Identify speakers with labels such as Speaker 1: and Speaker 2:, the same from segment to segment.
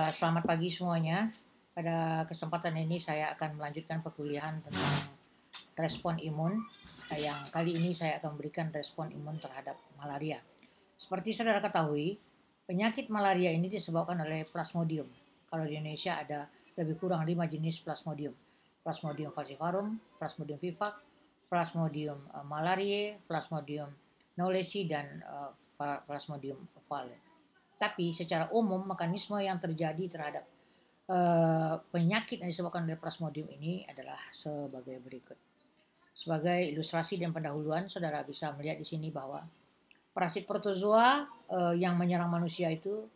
Speaker 1: Selamat pagi semuanya. Pada kesempatan ini saya akan melanjutkan perkuliahan tentang respon imun. Yang kali ini saya akan memberikan respon imun terhadap malaria. Seperti saudara ketahui, penyakit malaria ini disebabkan oleh Plasmodium. Kalau di Indonesia ada lebih kurang 5 jenis Plasmodium. Plasmodium falciparum, Plasmodium vivax, Plasmodium malariae, Plasmodium knowlesi, dan Plasmodium ovale. Tapi secara umum mekanisme yang terjadi terhadap penyakit yang disebabkan oleh Plasmodium ini adalah sebagai berikut. Sebagai ilustrasi dan pendahuluan, saudara bisa melihat di sini bahwa parasit protozoa yang menyerang manusia itu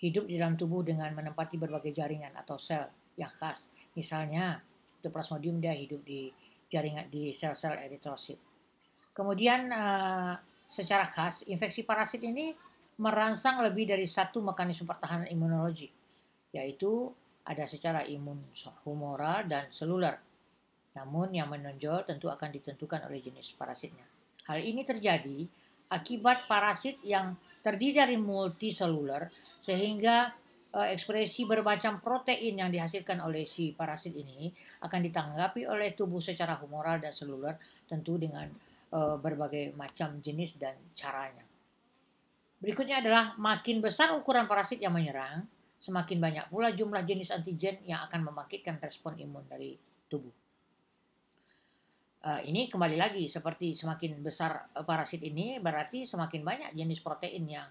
Speaker 1: hidup di dalam tubuh dengan menempati berbagai jaringan atau sel yang khas. Misalnya, untuk Plasmodium dia hidup di jaringan di sel-sel eritrosit. Kemudian secara khas infeksi parasit ini merangsang lebih dari satu mekanisme pertahanan imunologi, yaitu ada secara imun humoral dan seluler. Namun yang menonjol tentu akan ditentukan oleh jenis parasitnya. Hal ini terjadi akibat parasit yang terdiri dari multiseluler sehingga ekspresi bermacam protein yang dihasilkan oleh si parasit ini akan ditanggapi oleh tubuh secara humoral dan seluler, tentu dengan berbagai macam jenis dan caranya. Berikutnya adalah makin besar ukuran parasit yang menyerang, semakin banyak pula jumlah jenis antigen yang akan membangkitkan respon imun dari tubuh. Ini kembali lagi seperti semakin besar parasit ini berarti semakin banyak jenis protein yang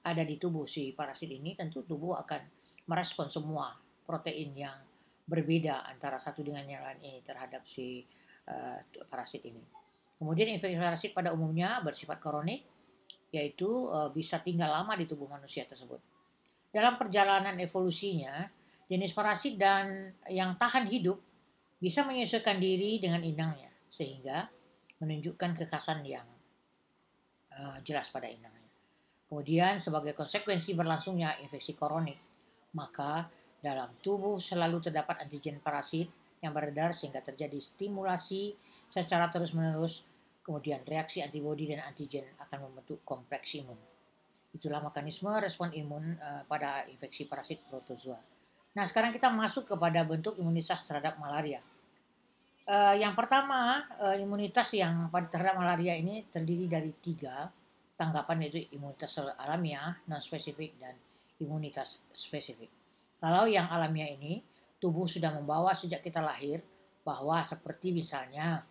Speaker 1: ada di tubuh si parasit ini, tentu tubuh akan merespon semua protein yang berbeda antara satu dengan yang lain ini terhadap si parasit ini. Kemudian infeksi parasit pada umumnya bersifat kronik, yaitu bisa tinggal lama di tubuh manusia tersebut. Dalam perjalanan evolusinya, jenis parasit dan yang tahan hidup bisa menyesuaikan diri dengan inangnya, sehingga menunjukkan kekhasan yang jelas pada inangnya. Kemudian sebagai konsekuensi berlangsungnya infeksi kronik, maka dalam tubuh selalu terdapat antigen parasit yang beredar sehingga terjadi stimulasi secara terus-menerus. Kemudian reaksi antibodi dan antigen akan membentuk kompleks imun. Itulah mekanisme respon imun pada infeksi parasit protozoa. Nah, sekarang kita masuk kepada bentuk imunitas terhadap malaria. Yang pertama, imunitas yang terhadap malaria ini terdiri dari 3 tanggapan, yaitu imunitas alamiah, non-spesifik, dan imunitas spesifik. Kalau yang alamiah ini, tubuh sudah membawa sejak kita lahir, bahwa seperti misalnya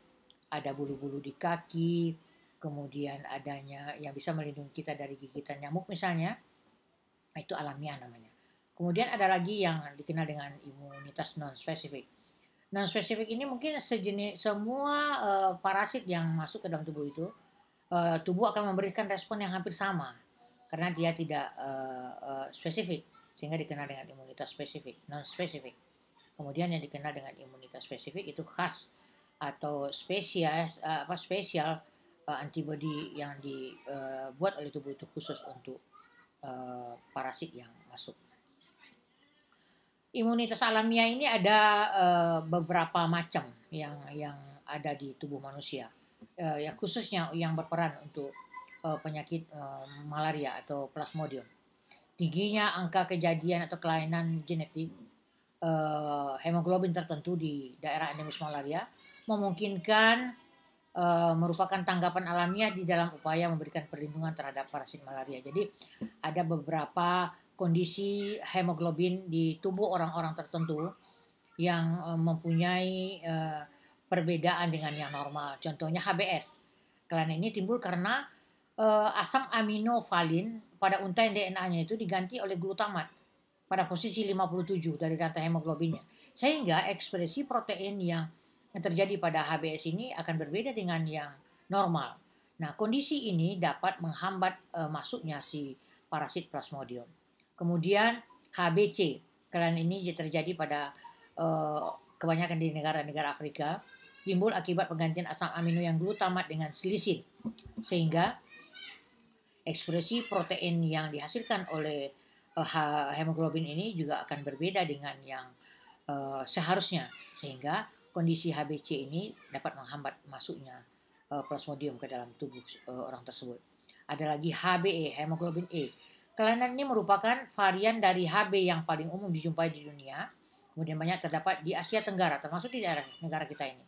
Speaker 1: ada bulu-bulu di kaki, kemudian adanya yang bisa melindungi kita dari gigitan nyamuk misalnya, itu alamiah namanya. Kemudian ada lagi yang dikenal dengan imunitas non-spesifik. Non-spesifik ini mungkin sejenis semua parasit yang masuk ke dalam tubuh itu, tubuh akan memberikan respon yang hampir sama karena dia tidak spesifik, sehingga dikenal dengan imunitas spesifik, non-spesifik. Kemudian yang dikenal dengan imunitas spesifik itu khas atau spesial antibodi yang dibuat oleh tubuh itu khusus untuk parasit yang masuk. Imunitas alamiah ini ada beberapa macam yang ada di tubuh manusia, ya khususnya yang berperan untuk penyakit malaria atau Plasmodium. Tingginya angka kejadian atau kelainan genetik hemoglobin tertentu di daerah endemis malaria memungkinkan merupakan tanggapan alamiah di dalam upaya memberikan perlindungan terhadap parasit malaria. Jadi ada beberapa kondisi hemoglobin di tubuh orang-orang tertentu yang mempunyai perbedaan dengan yang normal. Contohnya HBS. Kelainan ini timbul karena asam aminovalin pada untaian DNA-nya itu diganti oleh glutamat pada posisi 57 dari rantai hemoglobinnya. Sehingga ekspresi protein yang terjadi pada HBS ini akan berbeda dengan yang normal. Nah, kondisi ini dapat menghambat masuknya si parasit Plasmodium. Kemudian HBC, kelainan ini terjadi pada kebanyakan di negara-negara Afrika, timbul akibat penggantian asam amino yang glutamat dengan silisin, sehingga ekspresi protein yang dihasilkan oleh hemoglobin ini juga akan berbeda dengan yang seharusnya, sehingga kondisi HBC ini dapat menghambat masuknya Plasmodium ke dalam tubuh orang tersebut. Ada lagi HbE, hemoglobin E. Kelainan ini merupakan varian dari HB yang paling umum dijumpai di dunia. Kemudian banyak terdapat di Asia Tenggara, termasuk di daerah negara kita ini.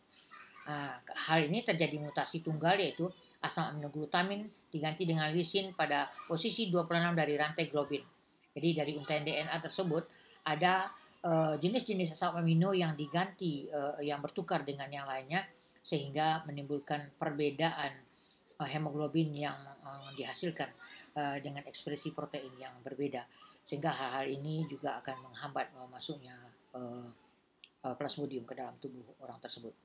Speaker 1: Hal ini terjadi mutasi tunggal, yaitu asam aminoglutamin diganti dengan lisin pada posisi 26 dari rantai globin. Jadi dari untaian DNA tersebut ada jenis-jenis asam amino yang diganti, yang bertukar dengan yang lainnya, sehingga menimbulkan perbedaan hemoglobin yang dihasilkan dengan ekspresi protein yang berbeda, sehingga hal-hal ini juga akan menghambat masuknya plasmodium ke dalam tubuh orang tersebut.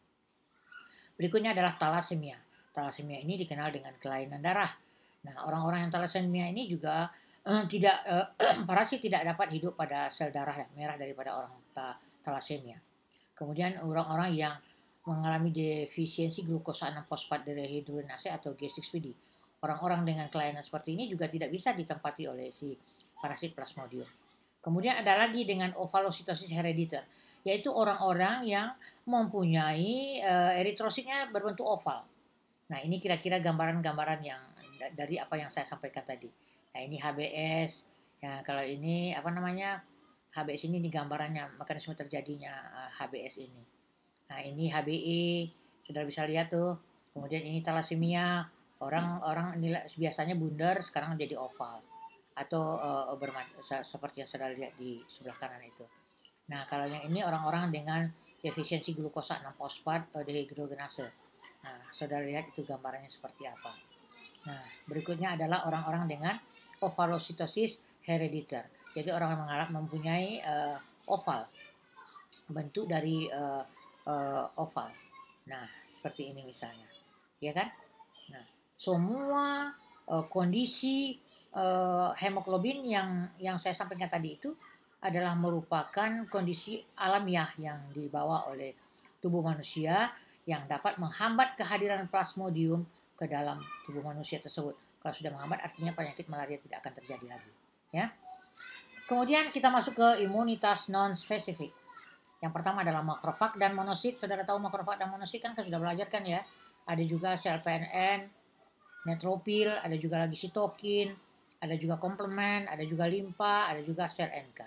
Speaker 1: Berikutnya adalah talasemia. Talasemia ini dikenal dengan kelainan darah. Nah, orang-orang yang talasemia ini juga parasit tidak dapat hidup pada sel darah yang merah daripada orang talasemia. Kemudian orang-orang yang mengalami defisiensi glukosa 6-fosfat dehidrogenase atau G6PD. Orang-orang dengan kelainan seperti ini juga tidak bisa ditempati oleh si parasit plasmodium. Kemudian ada lagi dengan ovalositosis herediter, yaitu orang-orang yang mempunyai eritrositnya berbentuk oval. Nah, ini kira-kira gambaran-gambaran yang dari apa yang saya sampaikan tadi. Nah, ini HBS. Ya, kalau ini HBS ini gambarannya, mekanisme terjadinya HBS ini. Nah, ini HBE, sudah bisa lihat tuh. Kemudian ini talasemia, orang ini biasanya bundar, sekarang jadi oval. Atau seperti yang saudara lihat di sebelah kanan itu. Nah, kalau yang ini orang-orang dengan defisiensi glukosa 6-fosfat dehidrogenase. Nah, saudara lihat itu gambarannya seperti apa. Nah, berikutnya adalah orang-orang dengan ovalositosis herediter. Jadi orang yang mempunyai oval, bentuk dari oval. Nah, seperti ini misalnya, ya kan? Nah, semua kondisi hemoglobin yang saya sampaikan tadi itu adalah merupakan kondisi alamiah yang dibawa oleh tubuh manusia yang dapat menghambat kehadiran plasmodium ke dalam tubuh manusia tersebut. Kalau sudah menghambat, artinya penyakit malaria tidak akan terjadi lagi. Ya. Kemudian kita masuk ke imunitas non-spesifik. Yang pertama adalah makrofag dan monosit. Saudara tahu makrofag dan monosit kan sudah belajar kan ya. Ada juga sel PNN, neutropil, ada juga lagi sitokin, ada juga komplement, ada juga limpa, ada juga sel NK.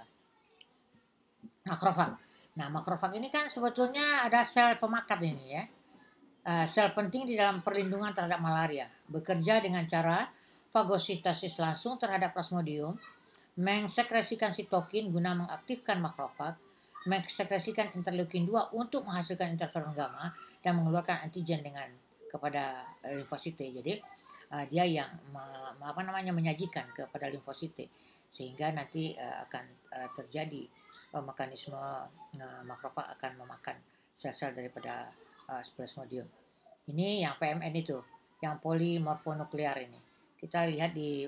Speaker 1: Makrofag. Nah, makrofag ini kan sebetulnya ada sel pemakat ini ya. Sel penting di dalam perlindungan terhadap malaria. Bekerja dengan cara fagositosis langsung terhadap plasmodium, mengsekresikan sitokin guna mengaktifkan makrofag, mengsekresikan interleukin 2 untuk menghasilkan interferon gamma dan mengeluarkan antigen kepada limfosite. Jadi dia yang menyajikan kepada limfosite, sehingga nanti akan terjadi mekanisme makrofag akan memakan sel-sel daripada plasmodium. Ini yang PMN itu, yang polimorfonuklear ini. Kita lihat di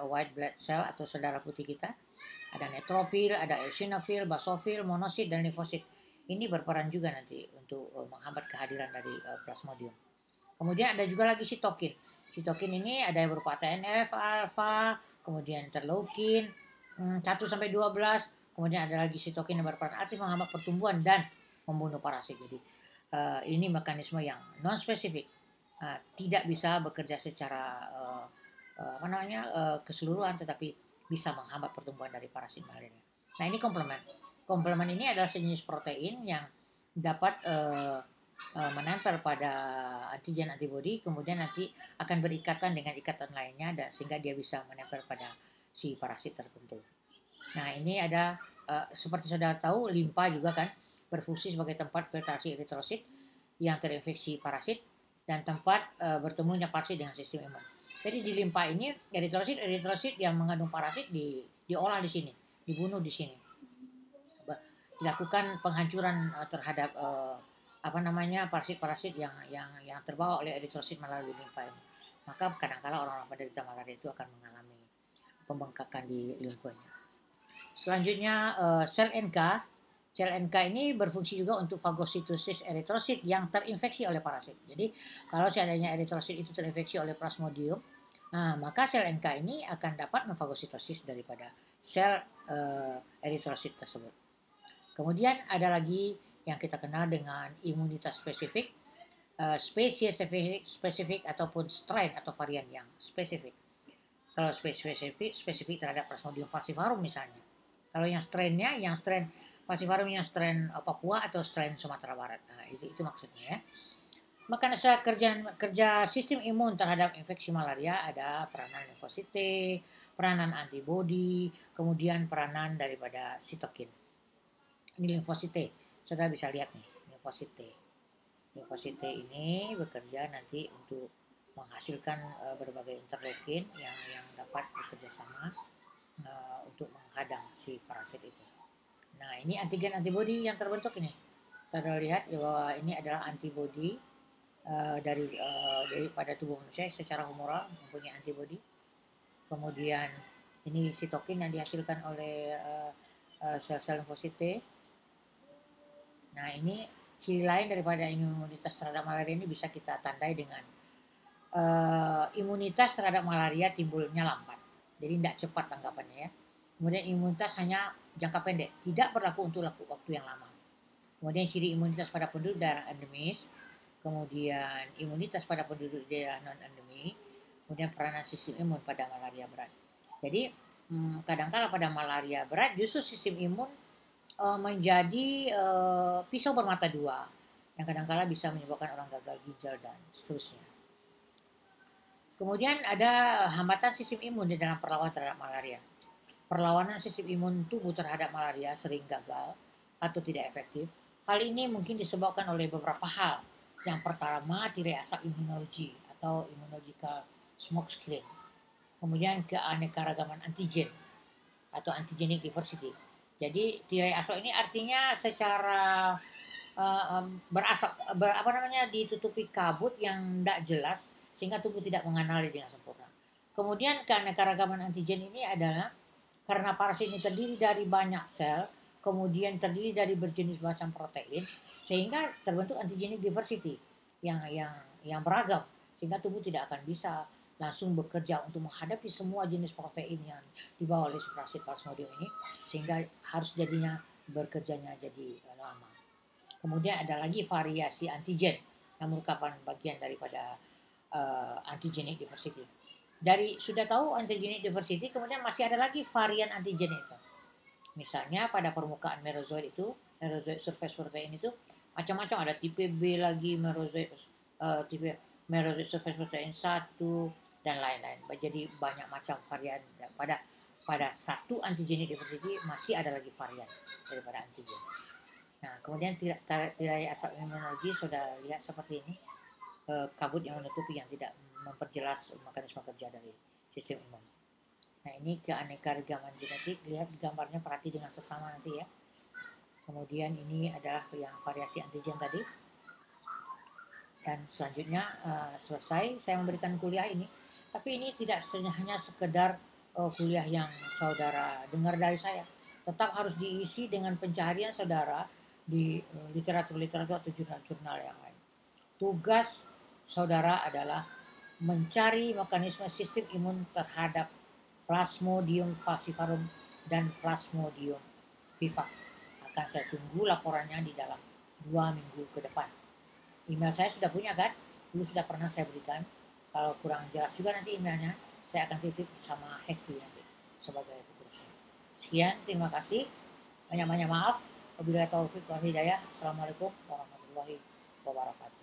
Speaker 1: white blood cell atau sel darah putih kita, ada neutropil, ada eosinofil, basofil, monosit, dan limfosit. Ini berperan juga nanti untuk menghambat kehadiran dari plasmodium. Kemudian ada juga lagi sitokin. Sitokin ini ada yang berupa TNF, alfa, kemudian interleukin 1-12, kemudian ada lagi sitokin yang berperan aktif menghambat pertumbuhan dan membunuh parasit. Jadi ini mekanisme yang non spesifik, tidak bisa bekerja secara keseluruhan, tetapi bisa menghambat pertumbuhan dari parasit malaria. Nah, ini komplement. Komplement ini adalah sejenis protein yang dapat menempel pada antigen antibodi, kemudian nanti akan berikatan dengan ikatan lainnya, sehingga dia bisa menempel pada si parasit tertentu. Nah, ini ada seperti saudara tahu, limpa juga kan berfungsi sebagai tempat filtrasi eritrosit yang terinfeksi parasit dan tempat bertemunya parasit dengan sistem imun. Jadi di limpa ini eritrosit yang mengandung parasit diolah di sini, dibunuh di sini. Dilakukan penghancuran terhadap parasit-parasit yang terbawa oleh eritrosit melalui limpa ini. Maka kadang-kala orang-orang penderita malaria itu akan mengalami pembengkakan di limpanya. Selanjutnya sel NK. Sel NK ini berfungsi juga untuk fagositosis eritrosit yang terinfeksi oleh parasit. Jadi kalau seandainya eritrosit itu terinfeksi oleh plasmodium, maka sel NK ini akan dapat memfagositosis daripada sel eritrosit tersebut. Kemudian ada lagi yang kita kenal dengan imunitas spesifik, spesies spesifik ataupun strain atau varian yang spesifik. Kalau spesifik terhadap Plasmodium falciparum misalnya. Kalau yang strain falciparum yang strain Papua atau strain Sumatera Barat. Nah, itu maksudnya ya. Mekanisme kerja sistem imun terhadap infeksi malaria ada peranan limfosite, peranan antibodi, kemudian peranan daripada sitokin. Ini limfosite, saudara bisa lihat nih, limfosite. Limfosite ini bekerja nanti untuk menghasilkan berbagai interleukin yang dapat bekerja sama untuk menghadang si parasit itu. Nah, ini antigen antibodi yang terbentuk ini. Saudara lihat bahwa ini adalah antibodi daripada tubuh manusia secara humoral mempunyai antibodi. Kemudian ini sitokin yang dihasilkan oleh sel-sel limfosite. Nah, ini ciri lain daripada imunitas terhadap malaria ini bisa kita tandai dengan imunitas terhadap malaria timbulnya lambat. Jadi tidak cepat tanggapannya ya. Kemudian imunitas hanya jangka pendek, tidak berlaku untuk waktu yang lama. Kemudian ciri imunitas pada penduduk daerah endemis, kemudian imunitas pada penduduk daerah non-endemi, kemudian peranan sistem imun pada malaria berat. Jadi kadangkala pada malaria berat justru sistem imun menjadi pisau bermata dua yang kadangkala bisa menyebabkan orang gagal ginjal dan seterusnya. Kemudian ada hambatan sistem imun di dalam perlawanan terhadap malaria. Perlawanan sistem imun tubuh terhadap malaria sering gagal atau tidak efektif. Hal ini mungkin disebabkan oleh beberapa hal. Yang pertama, tirai asap imunologi atau immunological smoke screen. Kemudian keanekaragaman antigen atau antigenic diversity. Jadi tirai asap ini artinya secara ditutupi kabut yang tidak jelas sehingga tubuh tidak mengenali dengan sempurna. Kemudian keanekaragaman antigen ini adalah karena parasit ini terdiri dari banyak sel, kemudian terdiri dari berjenis macam protein, sehingga terbentuk antigenic diversity yang beragam, sehingga tubuh tidak akan bisa langsung bekerja untuk menghadapi semua jenis protein yang dibawa oleh parasit Plasmodium ini, sehingga harus jadinya bekerjanya jadi lama. Kemudian ada lagi variasi antigen yang merupakan bagian daripada antigenic diversity. Sudah tahu antigenic diversity, kemudian masih ada lagi varian antigen itu. Misalnya pada permukaan merozoid itu, merozoid surface protein itu macam-macam, ada tipe B lagi, tipe merozoid surface protein 1 dan lain-lain. Jadi banyak macam varian. Pada satu antigenic diversity masih ada lagi varian daripada antigen. Nah, kemudian tirai asap imunologi sudah lihat seperti ini. Kabut yang menutupi yang tidak memperjelas mekanisme kerja dari sistem imun. Nah, ini keanekaragaman genetik, lihat gambarnya, perhati dengan seksama nanti ya. Kemudian ini adalah yang variasi antigen tadi. Dan selanjutnya selesai saya memberikan kuliah ini. Tapi ini tidak hanya sekedar kuliah yang saudara dengar dari saya. Tetap harus diisi dengan pencarian saudara di literatur-literatur atau jurnal-jurnal yang lain. Tugas saudara adalah mencari mekanisme sistem imun terhadap Plasmodium falciparum dan Plasmodium vivax. Akan saya tunggu laporannya di dalam 2 minggu ke depan. Email saya sudah punya kan? Dulu sudah pernah saya berikan. Kalau kurang jelas juga nanti emailnya, saya akan titip sama Hesti nanti sebagai pengurusnya. Sekian, terima kasih. Banyak-banyak maaf. Wabillahi taufiq wal hidayah. Assalamualaikum warahmatullahi wabarakatuh.